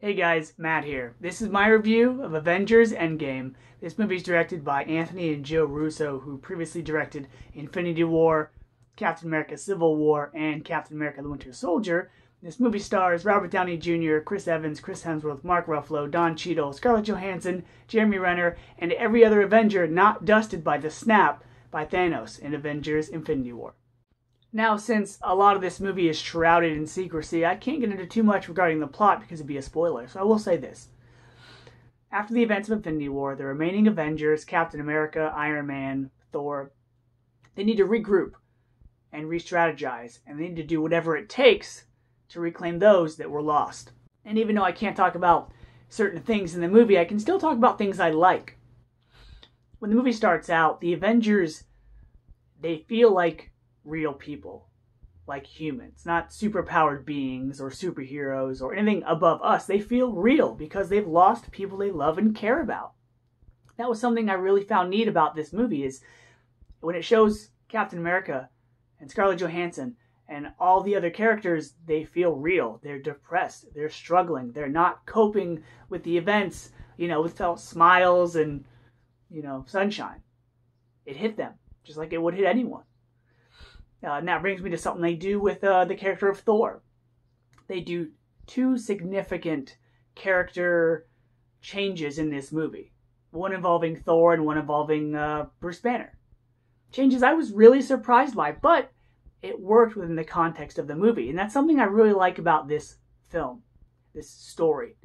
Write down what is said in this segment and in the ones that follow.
Hey guys, Matt here. This is my review of Avengers Endgame. This movie is directed by Anthony and Joe Russo, who previously directed Infinity War, Captain America Civil War, and Captain America the Winter Soldier. This movie stars Robert Downey Jr., Chris Evans, Chris Hemsworth, Mark Ruffalo, Don Cheadle, Scarlett Johansson, Jeremy Renner, and every other Avenger not dusted by the snap by Thanos in Avengers Infinity War. Now, since a lot of this movie is shrouded in secrecy, I can't get into too much regarding the plot because it'd be a spoiler, so I will say this. After the events of Infinity War, the remaining Avengers, Captain America, Iron Man, Thor, they need to regroup and re-strategize, and they need to do whatever it takes to reclaim those that were lost. And even though I can't talk about certain things in the movie, I can still talk about things I like. When the movie starts out, the Avengers, they feel like real people, like humans, not superpowered beings or superheroes or anything above us. They feel real because they've lost people they love and care about. That was something I really found neat about this movie, is when it shows Captain America and Scarlett Johansson and all the other characters, they feel real. They're depressed, they're struggling, they're not coping with the events, without smiles and, sunshine. It hit them just like it would hit anyone. And that brings me to something they do with the character of Thor. They do two significant character changes in this movie. One involving Thor and one involving Bruce Banner. Changes I was really surprised by, but it worked within the context of the movie. And that's something I really like about this film, this story,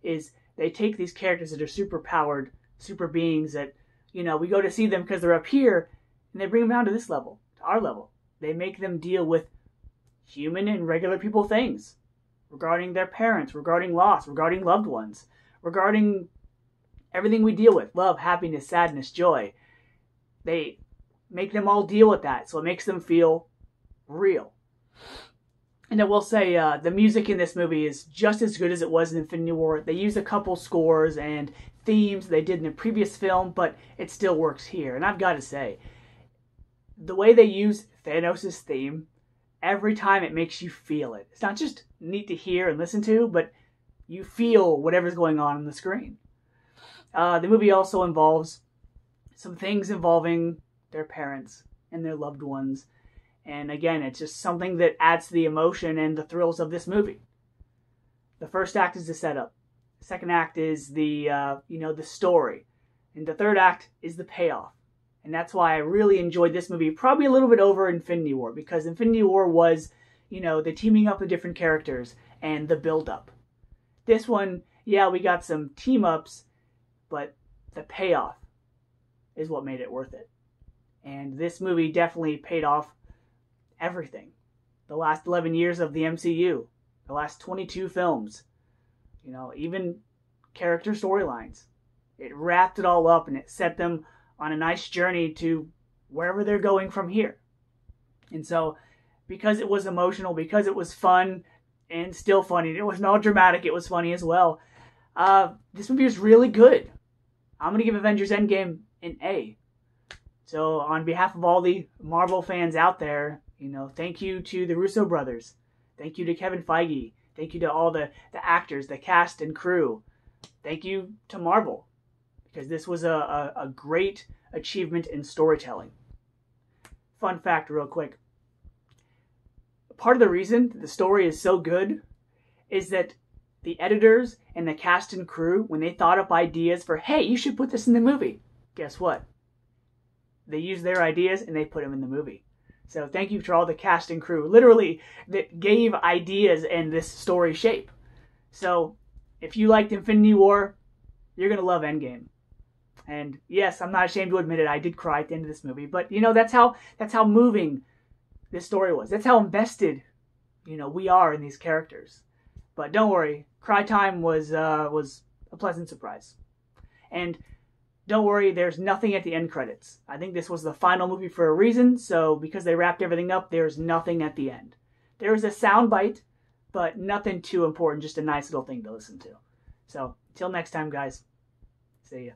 is they take these characters that are super powered, super beings that, we go to see them because they're up here, and they bring them down to this level, to our level. They make them deal with human and regular people things regarding their parents, regarding loss, regarding loved ones, regarding everything we deal with, love, happiness, sadness, joy. They make them all deal with that, so it makes them feel real. And I will say, the music in this movie is just as good as it was in Infinity War. They use a couple scores and themes they did in the previous film, but it still works here. And I've got to say, the way they use Thanos' theme, every time it makes you feel it. It's not just neat to hear and listen to, but you feel whatever's going on the screen. The movie also involves some things involving their parents and their loved ones. And again, it's just something that adds to the emotion and the thrills of this movie. The first act is the setup. The second act is the story. And the third act is the payoff. And that's why I really enjoyed this movie, probably a little bit over Infinity War, because Infinity War was, the teaming up of different characters and the build-up. This one, yeah, we got some team-ups, but the payoff is what made it worth it. And this movie definitely paid off everything. The last 11 years of the MCU, the last 22 films, even character storylines. It wrapped it all up and it set them on a nice journey to wherever they're going from here. And so, because it was emotional, because it was fun, and still funny, it wasn't all dramatic, it was funny as well, this movie is really good. I'm going to give Avengers Endgame an A. So, on behalf of all the Marvel fans out there, thank you to the Russo brothers. Thank you to Kevin Feige. Thank you to all the actors, the cast and crew. Thank you to Marvel, because this was a great achievement in storytelling. Fun fact real quick. Part of the reason that the story is so good is that the editors and the cast and crew, when they thought up ideas for, hey, you should put this in the movie, guess what? They used their ideas and they put them in the movie. So thank you to all the cast and crew, literally, that gave ideas and this story shape. So if you liked Infinity War, you're going to love Endgame. And yes, I'm not ashamed to admit it, I did cry at the end of this movie. But, that's how moving this story was. That's how invested, we are in these characters. But don't worry, cry time was a pleasant surprise. And don't worry, there's nothing at the end credits. I think this was the final movie for a reason, so because they wrapped everything up, there's nothing at the end. There was a soundbite, but nothing too important, just a nice little thing to listen to. So, until next time, guys, see ya.